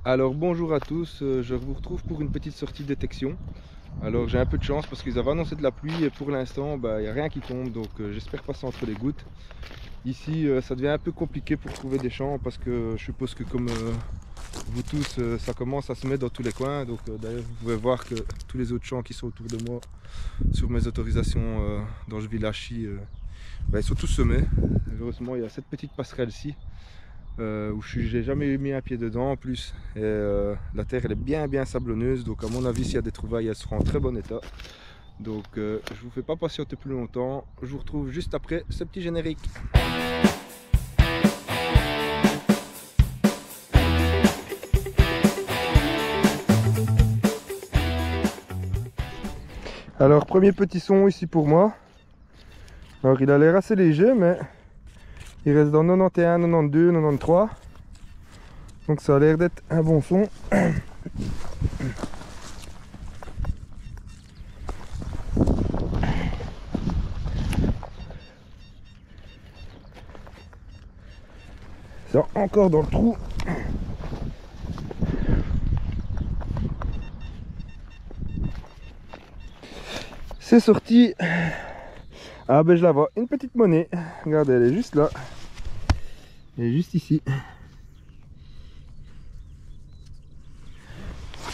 Alors bonjour à tous, je vous retrouve pour une petite sortie de détection. Alors j'ai un peu de chance parce qu'ils avaient annoncé de la pluie et pour l'instant il n'y a rien qui tombe, donc j'espère passer entre les gouttes. Ici ça devient un peu compliqué pour trouver des champs parce que je suppose que comme vous tous ça commence à se mettre dans tous les coins. Donc d'ailleurs vous pouvez voir que tous les autres champs qui sont autour de moi sur mes autorisations dont je vis Lachy, ils sont tous semés. Heureusement il y a cette petite passerelle-ci. Où j'ai jamais mis un pied dedans en plus, et la terre elle est bien sablonneuse, donc à mon avis s'il y a des trouvailles elles seront en très bon état. Donc je vous fais pas patienter plus longtemps, je vous retrouve juste après ce petit générique. Alors premier petit son ici pour moi. Alors il a l'air assez léger mais il reste dans 91, 92, 93. Donc ça a l'air d'être un bon son. Ça encore dans le trou. C'est sorti. Ah ben je la vois, une petite monnaie. Regardez, elle est juste là. Elle est juste ici.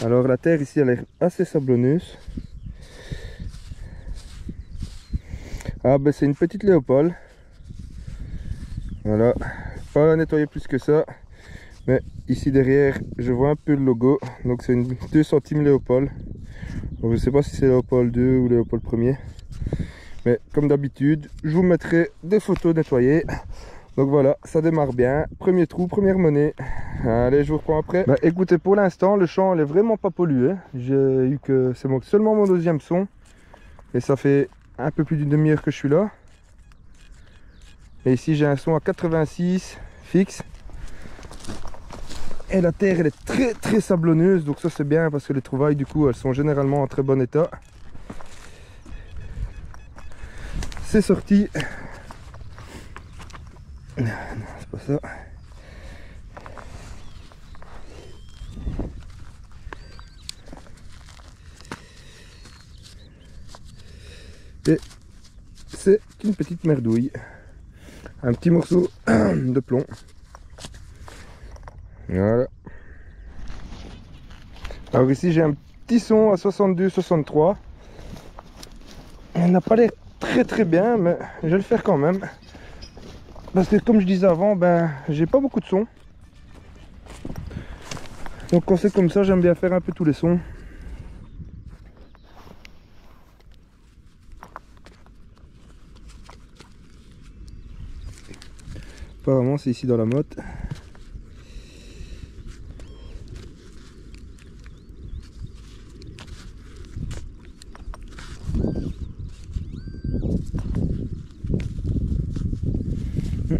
Alors la terre ici elle a l'air assez sablonneuse. Ah ben c'est une petite Léopold. Voilà, pas la nettoyer plus que ça. Mais ici derrière je vois un peu le logo. Donc c'est une 2 centimes Léopold. Donc, je sais pas si c'est Léopold 2 ou Léopold 1er. Mais comme d'habitude je vous mettrai des photos nettoyées. Donc voilà, ça démarre bien. Premier trou, première monnaie. Allez, je vous reprends après. Bah écoutez, pour l'instant, le champ n'est vraiment pas pollué. J'ai eu que c'est seulement mon deuxième son. Et ça fait un peu plus d'une demi-heure que je suis là. Et ici, j'ai un son à 86 fixe. Et la terre, elle est très sablonneuse. Donc ça, c'est bien parce que les trouvailles, du coup, elles sont généralement en très bon état. C'est sorti. Non, c'est pas ça. Et c'est une petite merdouille. Un petit morceau de plomb. Voilà. Alors ici j'ai un petit son à 62-63. Il n'a pas l'air très bien, mais je vais le faire quand même. Parce que comme je disais avant, j'ai pas beaucoup de sons. Donc quand c'est comme ça, j'aime bien faire un peu tous les sons. Apparemment c'est ici dans la motte.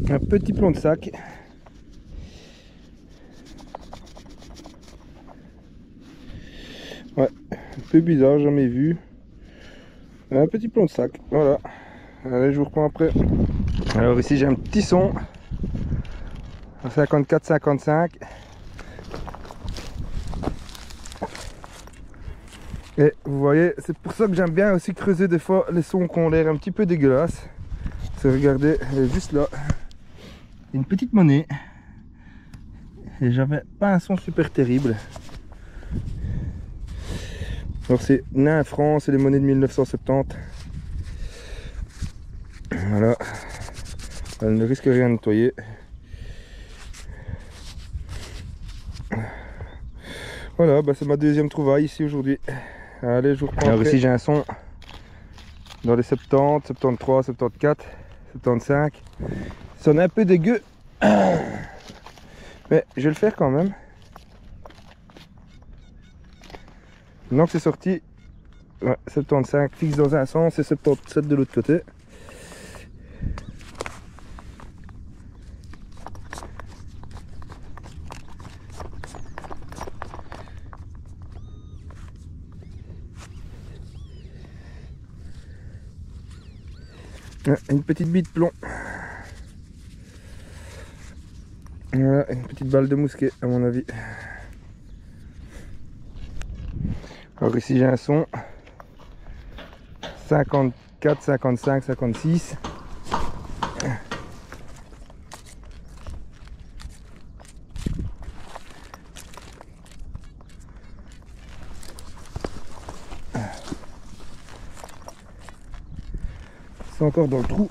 Un petit plomb de sac. Ouais, un peu bizarre, jamais vu. Un petit plomb de sac, voilà. Allez, je vous reprends après. Alors ici j'ai un petit son à 54-55. Et vous voyez, c'est pour ça que j'aime bien aussi creuser des fois les sons qui ont l'air un petit peu dégueulasses. C'est, regardez, elle est juste là. Une petite monnaie. Et j'avais pas un son super terrible. Alors c'est nain franc, c'est les monnaies de 1970. Voilà. Elle ne risque rien de nettoyer. Voilà, c'est ma deuxième trouvaille ici aujourd'hui. Allez, je vous reprends. Alors après. Ici j'ai un son dans les 70, 73, 74, 75. Ça sonne un peu dégueu. Mais je vais le faire quand même. Maintenant que c'est sorti, ouais, 75 fixe dans un sens et 77 de l'autre côté. Ouais, une petite bille de plomb. Voilà, une petite balle de mousquet à mon avis. Alors ici j'ai un son 54, 55, 56. C'est encore dans le trou.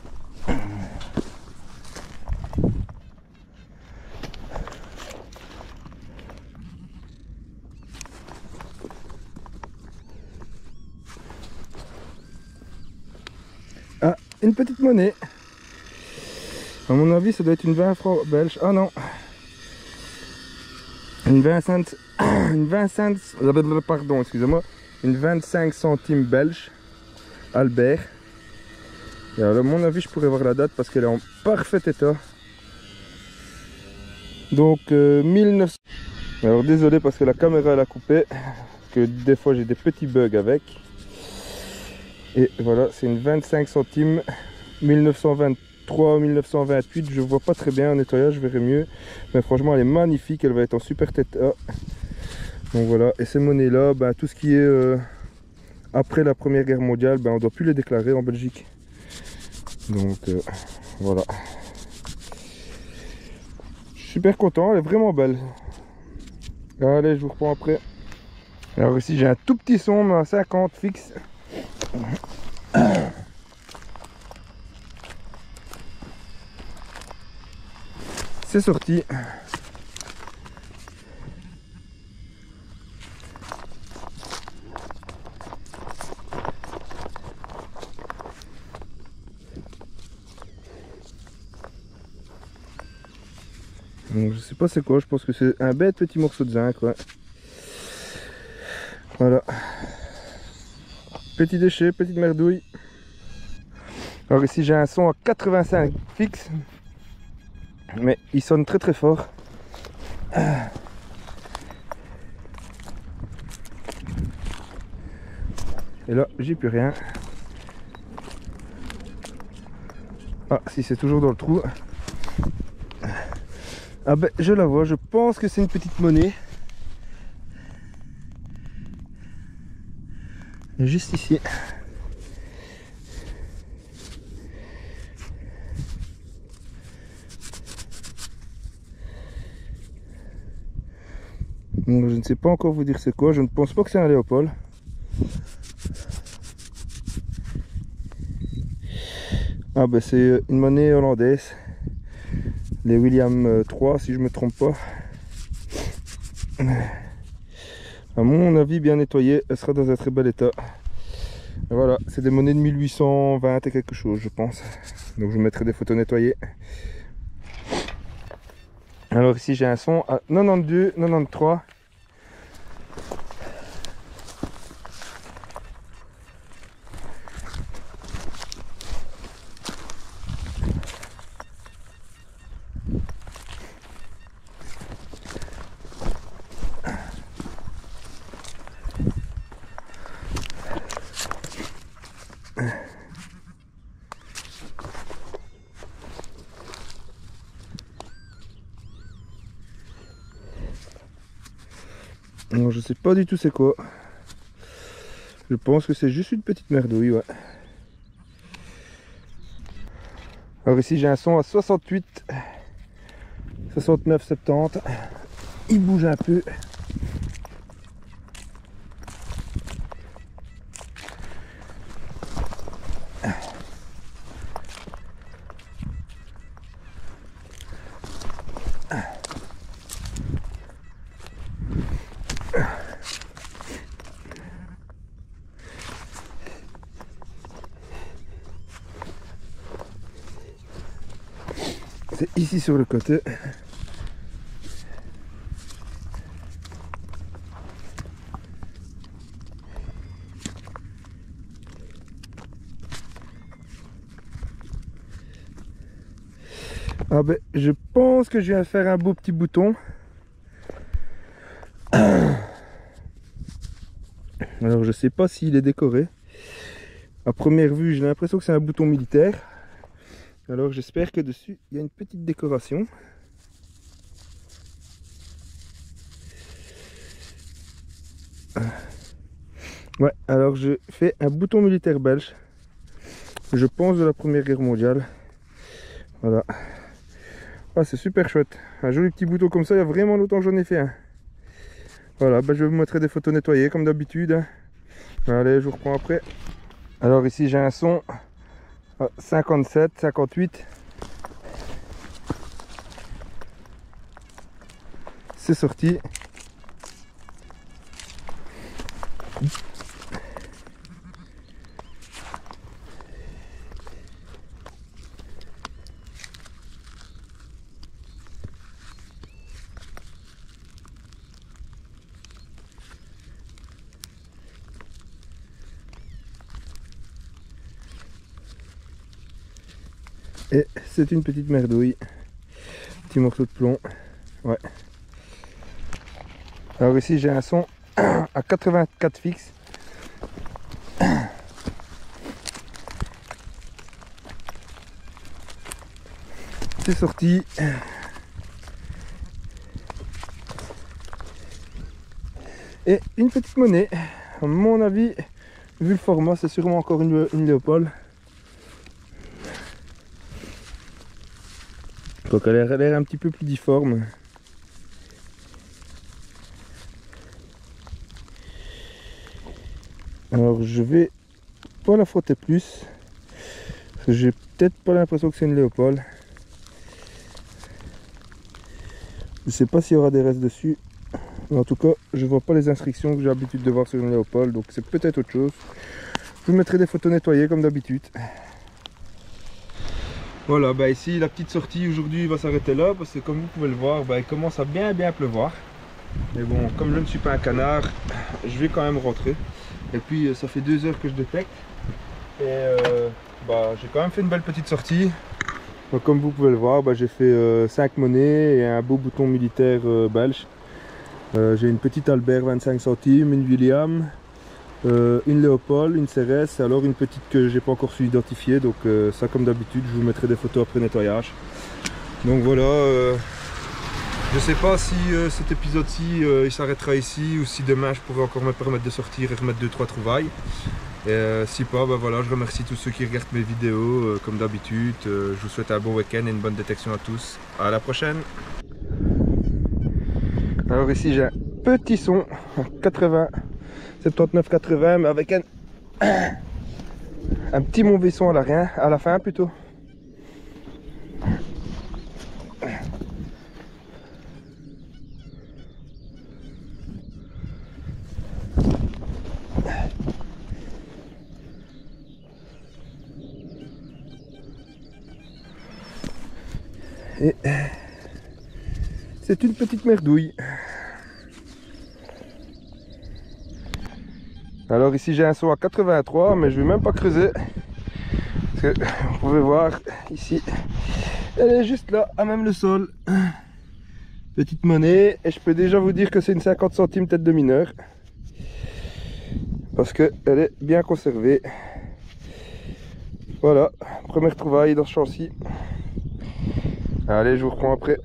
Ah, une petite monnaie. À mon avis, ça doit être une 20 francs belge. Ah non. Une 20 cents. Une 20 cents. Pardon, excusez-moi. Une 25 centimes belge. Albert. Et alors, à mon avis, je pourrais voir la date parce qu'elle est en parfait état. Donc, 1900. Alors, désolé parce que la caméra elle a coupé. Parce que des fois, j'ai des petits bugs avec. Et voilà, c'est une 25 centimes 1923, 1928. Je vois pas très bien en nettoyage, je verrai mieux. Mais franchement, elle est magnifique. Elle va être en super tête A. Donc voilà. Et ces monnaies-là, ben, tout ce qui est après la Première Guerre mondiale, ben, on ne doit plus les déclarer en Belgique. Donc voilà. Je suis super content. Elle est vraiment belle. Allez, je vous reprends après. Alors ici, j'ai un tout petit son, mais à 50 fixe. C'est sorti. Donc, je sais pas c'est quoi, je pense que c'est un bête petit morceau de zinc, ouais. Voilà. Petit déchet, petite merdouille. Alors ici j'ai un son à 85 fixe. Mais il sonne très très fort. Et là j'ai plus rien. Ah si, c'est toujours dans le trou. Ah ben je la vois, je pense que c'est une petite monnaie. Juste ici. Donc, je ne sais pas encore vous dire c'est quoi, je ne pense pas que c'est un Léopold. Ah ben c'est une monnaie hollandaise. Les William 3 si je me trompe pas. À mon avis bien nettoyée, elle sera dans un très bel état. Et voilà, c'est des monnaies de 1820 et quelque chose je pense. Donc je vous mettrai des photos nettoyées. Alors ici j'ai un son à 92, 93. Non, je sais pas du tout c'est quoi. Je pense que c'est juste une petite merdouille, ouais. Alors ici j'ai un son à 68, 69, 70. Il bouge un peu. C'est ici sur le côté. Ah ben, je pense que je viens faire un beau petit bouton. Alors je sais pas s'il est décoré. À première vue, j'ai l'impression que c'est un bouton militaire. Alors j'espère que dessus, il y a une petite décoration. Ouais, alors je fais un bouton militaire belge. Je pense de la Première Guerre mondiale. Voilà. Ah, c'est super chouette. Un joli petit bouton comme ça, il y a vraiment longtemps que j'en ai fait un. Voilà, bah, je vais vous montrer des photos nettoyées comme d'habitude. Allez, je vous reprends après. Alors ici j'ai un son à 57, 58. C'est sorti. Et c'est une petite merdouille. Petit morceau de plomb. Ouais. Alors ici j'ai un son à 84 fixe. C'est sorti. Et une petite monnaie. À mon avis, vu le format, c'est sûrement encore une Léopold. Donc elle a l'air un petit peu plus difforme. Alors je vais pas la frotter plus. Parce que j'ai peut-être pas l'impression que c'est une Léopold. Je sais pas s'il y aura des restes dessus. Mais en tout cas, je vois pas les instructions que j'ai l'habitude de voir sur une Léopold. Donc c'est peut-être autre chose. Je vous mettrai des photos nettoyées comme d'habitude. Voilà, bah ici la petite sortie aujourd'hui va s'arrêter là. Parce que comme vous pouvez le voir, bah, il commence à bien pleuvoir. Mais bon, comme je ne suis pas un canard, je vais quand même rentrer. Et puis ça fait 2 heures que je détecte. Et bah, j'ai quand même fait une belle petite sortie. Donc, comme vous pouvez le voir, bah, j'ai fait 5 monnaies et un beau bouton militaire belge. J'ai une petite Albert 25 centimes, une William, une Léopold, une CRS, et alors une petite que j'ai pas encore su identifier. Donc ça, comme d'habitude, je vous mettrai des photos après nettoyage. Donc voilà. Je sais pas si cet épisode-ci il s'arrêtera ici ou si demain je pourrai encore me permettre de sortir et remettre 2-3 trouvailles. Et si pas, bah voilà, je remercie tous ceux qui regardent mes vidéos comme d'habitude. Je vous souhaite un bon week-end et une bonne détection à tous. À la prochaine. Alors ici j'ai un petit son 80, 79-80, mais avec un petit mauvais son à la fin plutôt. Et c'est une petite merdouille. Alors ici j'ai un son à 83, mais je vais même pas creuser. Parce que vous pouvez voir ici, elle est juste là, à même le sol. Petite monnaie, et je peux déjà vous dire que c'est une 50 centimes tête de mineur. Parce qu'elle est bien conservée. Voilà, première trouvaille dans ce champ-ci. Allez, je vous reprends après.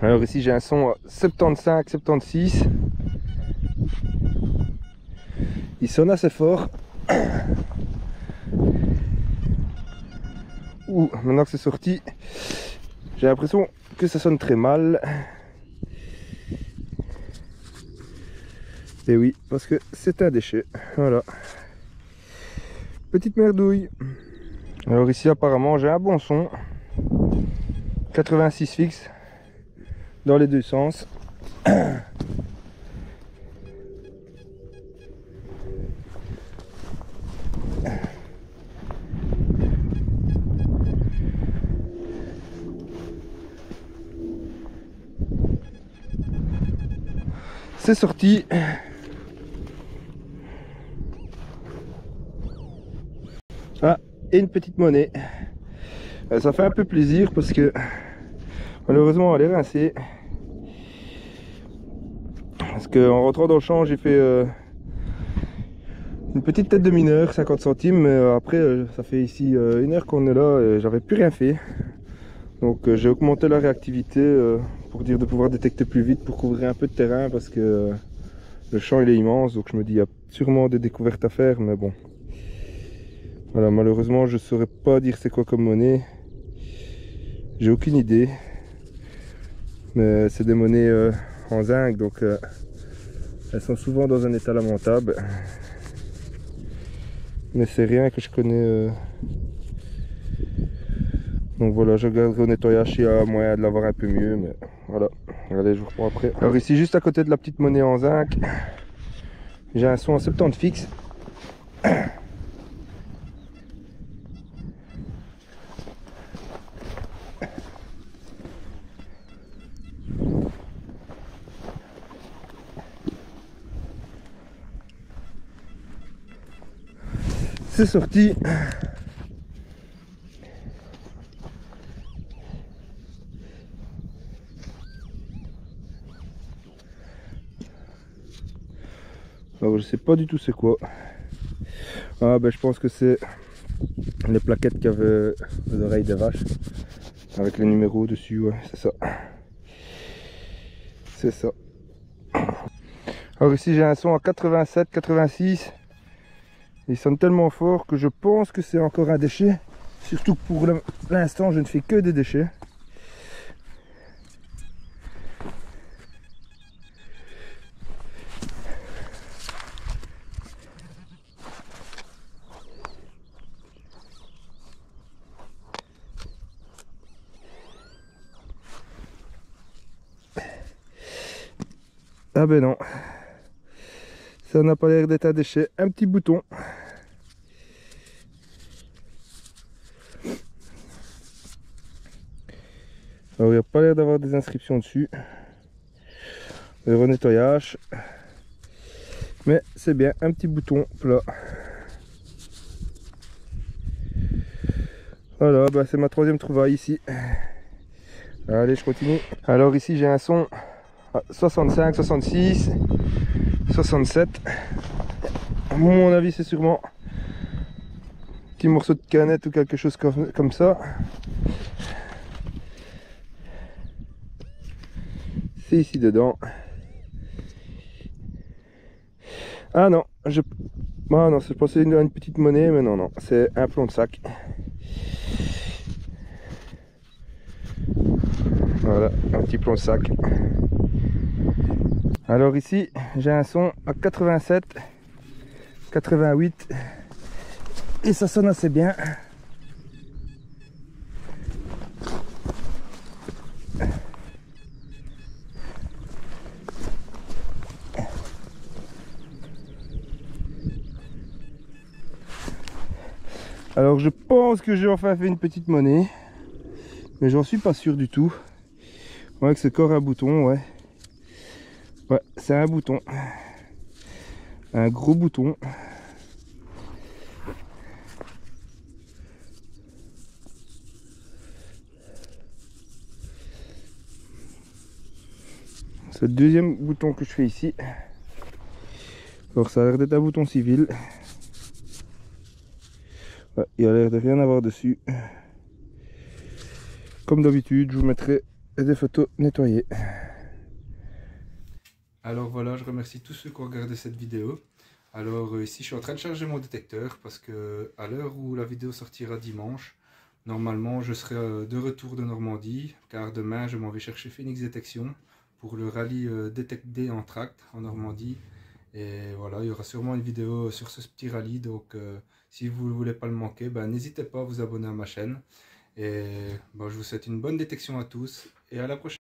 Alors ici j'ai un son à 75-76. Il sonne assez fort. Ouh, maintenant que c'est sorti, j'ai l'impression que ça sonne très mal. Et oui, parce que c'est un déchet. Voilà. Petite merdouille. Alors ici apparemment j'ai un bon son. 86 fixe. Dans les deux sens. C'est sorti. Ah, et une petite monnaie. Ça fait un peu plaisir parce que malheureusement elle est rincée. Parce qu'en rentrant dans le champ j'ai fait une petite tête de mineur, 50 centimes. Mais après ça fait ici 1 heure qu'on est là et j'avais plus rien fait. Donc j'ai augmenté la réactivité pour dire de pouvoir détecter plus vite pour couvrir un peu de terrain parce que Le champ il est immense, donc je me dis il y a sûrement des découvertes à faire, mais bon. Voilà, malheureusement je saurais pas dire c'est quoi comme monnaie. J'ai aucune idée. Mais c'est des monnaies en zinc, donc elles sont souvent dans un état lamentable. Mais c'est rien que je connais. Donc voilà, je regarderai au nettoyage s'il y a moyen de l'avoir un peu mieux. Mais voilà, allez, je vous reprends après. Alors ici, juste à côté de la petite monnaie en zinc, j'ai un son en 70 fixe. C'est sorti. Alors je sais pas du tout c'est quoi. Ah ben je pense que c'est les plaquettes qu'avaient les oreilles des vaches. Avec les numéros dessus, ouais, c'est ça. C'est ça. Alors ici j'ai un son à 87, 86. Il sonne tellement fort que je pense que c'est encore un déchet. Surtout que pour l'instant je ne fais que des déchets. Ah ben non. Ça n'a pas l'air d'être un déchet. Un petit bouton. Alors il n'y a pas l'air d'avoir des inscriptions dessus. Le renettoyage. Mais c'est bien un petit bouton plat. Voilà, bah c'est ma troisième trouvaille ici. Allez, je continue. Alors ici j'ai un son à 65, 66, 67. À mon avis c'est sûrement un petit morceau de canette ou quelque chose comme ça. C'est ici dedans. Ah non, ah non, je pensais à une petite monnaie, mais non, c'est un plomb de sac. Voilà, un petit plomb de sac. Alors ici, j'ai un son à 87, 88, et ça sonne assez bien. Alors je pense que j'ai enfin fait une petite monnaie, mais j'en suis pas sûr du tout. Ouais, que c'est encore un bouton, ouais. Ouais, c'est un bouton. Un gros bouton. C'est le deuxième bouton que je fais ici. Alors ça a l'air d'être un bouton civil. Ouais, il a l'air de rien avoir dessus. Comme d'habitude, je vous mettrai des photos nettoyées. Alors voilà, je remercie tous ceux qui ont regardé cette vidéo. Alors ici, je suis en train de charger mon détecteur parce que à l'heure où la vidéo sortira dimanche, normalement je serai de retour de Normandie, car demain je m'en vais chercher Phoenix Détection pour le rallye Detect Day en tract en Normandie. Et voilà, il y aura sûrement une vidéo sur ce petit rallye, donc si vous ne voulez pas le manquer, ben, n'hésitez pas à vous abonner à ma chaîne. Et ben, je vous souhaite une bonne détection à tous et à la prochaine.